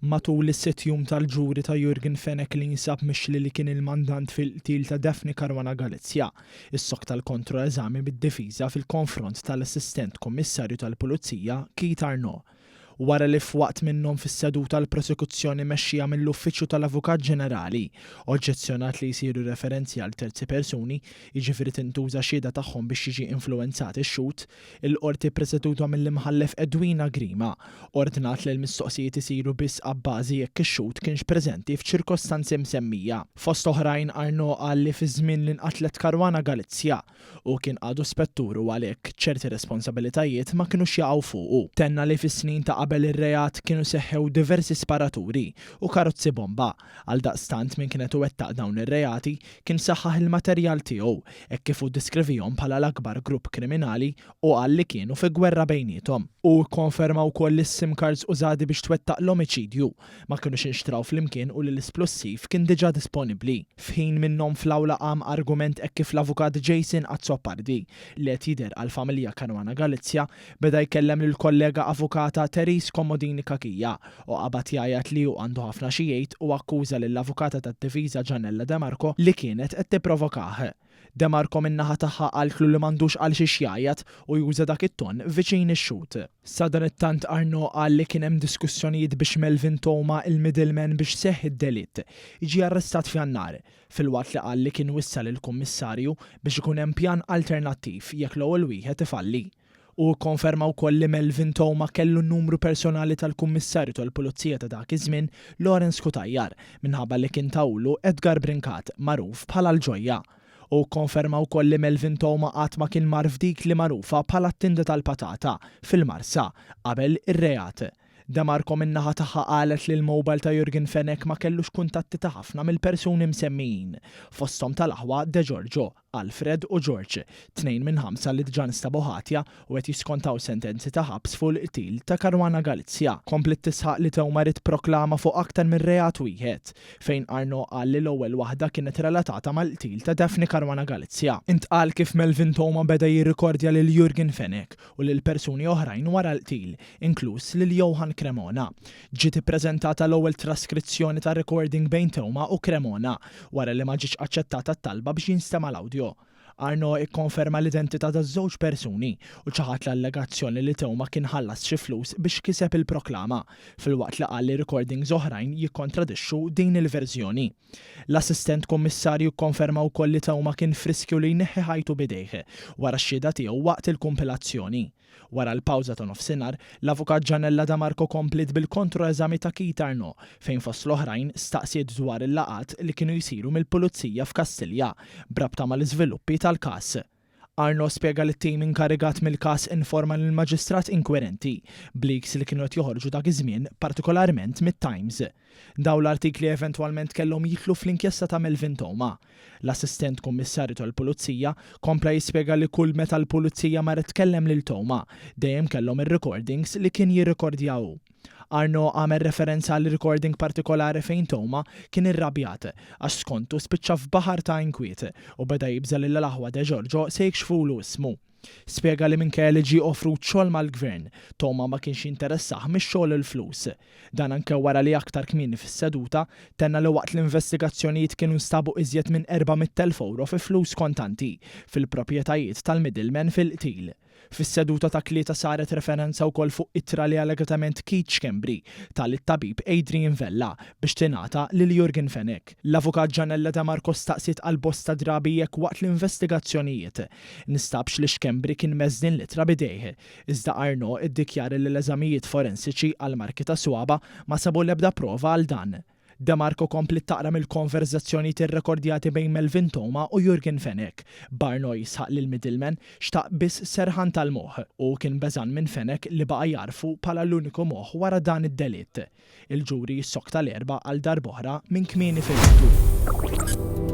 Matul is-sitjum tal-ġuri ta' Jurgen Fenech li jinsab mixli li kien il-mandant fil-qtil ta' Daphne Caruana Galizia, is-sok tal-kontroeżami bid-difiża fil-konfront tal-Assistent Kummissarju tal-Pulizija Keith Arnaud. Wara li f'waqt minnhom fis-seduta l-prosekuzzjoni mexxija mill-Uffiċċju tal-Avukat Ġenerali oġġezzjonat li jsiru referenzi għal terzi persuni, jiġifieri tintuża xhieda tagħhom biex jiġi influwenzat ix-xut, il-qorti preseduta mill-imħallef Edwina Grima ordnat li l-mistoqsijiet isiru biss abbażi jekk ix-xut kienx preżenti f'ċirkostanzi msemmija. Fost oħrajn Arnaud qal li fi żmien li nqatlet Caruana Galizia u kien għadu spetturu għalhekk ċerti responsabilitajiet ma kinux jaqgħu fuqu. Tenna li fis-snin ta' qabel ir-reat kienu seħħew diversi sparaturi u karozzi bomba, għaldaqstant min kienet iwettaq dawn ir-reati kien saħħaħ il-materjal tiegħu hekk kif deskrivihom bħala l-akbar grupp kriminali u qal li kienu fi gwerra bejniethom. U konferma wkoll li s-sim cards użati biex twettaq l-omiċidju ma kinux inxtraw flimkien u li l-esplossiv kien diġà disponibbli. F'ħin minnhom fl-awla qam argument hekk kif l-avukat Jason Azzopardi li qed jidher għall-familja Caruana Galizia beda jkellem lill-kollega avukata Therese Comodini Kakija u qabad jgħid li hu għandu ħafna xi jgħid u akkuża lill-avukata tad-difiża Gianella De Marco li kienet qed tipprovokah. De Marco min-naħa tagħha qaltlu li m'għandux għal xi xjajjat u juża dak it-ton viċin ix-xut. Sa dan it-tant Arnaud qal li kien hemm diskussjonijiet biex Melvin Thoma il-middleman biex seħħ id-delitt jiġi arrestat f'Jannar, filwaqt li qal li kien wissal il-Kummissarju biex ikun hemm pjan alternattiv jekk l-ewwel wieħed ifalli. U konferma wkoll li Melvin Thoma kellu n-numru personali tal-Kummissarju tal-Pulizija ta' dak iż-żmien Lawrence Kutajjar minħabba li kien tawlu Edgar Brincat magħruf bħala l-ġojja. U konferma wkoll li Melvin Thoma qatt ma kien mar f'dik li magħrufa bħala t-tinda tal-patata fil-Marsa qabel ir-reat. De Marco min-naħa tagħha qalet li l-mobile ta' Jurgen Fenech ma kellux kuntatti ta' ħafna mill-persuni msemmijin, fosthom tal-aħwa De Giorgio, Alfred u George, 2 minn 5 li diġà nstabu ħatja u qed jiskontaw sentenzi ta' ħabs fuq il-qtil ta' Caruana Galizia. Komplet tisħaq li Thoma rid proklama fuq aktar minn reat wieħed, fejn Arnaud qal li l-ewwel waħda kienet relatata mal-qtil ta' Daphne Caruana Galizia. Intqal kif Melvin Thoma beda jirrikordja lil Jurgen Fenech u lil persuni oħrajn wara l-qtil, inkluż lil Johan Cremona. Ġiet ippreżentata l-ewwel traskrizzjoni ta' recording bejn Thoma u Cremona wara li ma ġietx aċċettata t-talba biex jinstema' l-awdjo. Arnaud ikkonferma l-identità taż-żewġ persuni u ċaħat l-allegazzjoni li Thoma kien ħallas xi flus biex kiseb il-proklama, filwaqt li qal li recordings oħrajn jikkontradixxu din il-verżjoni. L-Assistent Kummissarju kkonferma wkoll li Thoma kien friskju li jneħħi ħajtu bidejh wara x-xhieda tiegħu waqt il-kompilazzjoni. Wara l-pawża ta' nofsinhar, l-avukat Gianella De Marco komplet bil-kontroeżami ta' Keith Arnaud fejn fost l-oħrajn staqsiet dwar il-laqat li kienu jsiru mill-Pulizija f'Kastilja brabta mal-iżviluppi tal-każ. Arnaud spjega li t-tim inkarigat mill-każ informa lill-maġistrat inkwerenti b'leaks li kienu qed joħorġu dak iż-żmien partikolarment mit-Times. Dawn l-artikli eventwalment kellhom jitlu fl-inkjesta ta' Melvin Thoma. L-Assistent Kummissarju tal-Pulizija kompla jispjega li kull meta l-Pulizija marret tkellem lil Thoma dejjem kellhom ir-recordings li kien jirrekordjaw. Arnaud għamel referenza għal recording partikolari fejn Thoma kien irrabjat għax skontu spiċċa f'baħar ta' inkwiet u beda jibżal l-aħwa De Giorgio se jikxfulu ismu. Spjega li minkejja li ġie offrut xogħol mal-gvern, Thoma ma kienx interessah mix-xogħol il-flus. Dan anke wara li aktar kmieni fis-seduta tenna li waqt l-investigazzjonijiet kienu nstabu iżjed minn 400,000 euro fi flus kontanti fil-proprjetajiet tal-middleman fil-qtil. Fis-seduta ta' tlieta saret referenza wkoll fuq ittra li allegatament Keith Schembri tal-tabib Adrian Vella biex tingħata lil Jurgen Fenech. L-avukat Gianella De Marco staqsiet għal bosta drabi jekk waqt l-investigazzjonijiet nistabx li Schembri kien meżdin l-ittra bidejh, iżda Arnaud iddikjara li l-eżamijiet forensiċi għal marki ta' swaba ma sabu l-ebda prova għal dan. De Marco komplet taqra mill-konverzazzjonijiet irrekordjati bejn Melvin Thoma u Jurgen Fenech. Arnaud jisħaq lil middleman xtaq biss serħan tal-moħħ u kien beżan minn Fenech li baqa' jarfu bħala l-uniku moħħ wara dan id-delitt. Il-ġuri jissok tal-erba' għal darb'oħra minn kmieni fil-ħdu.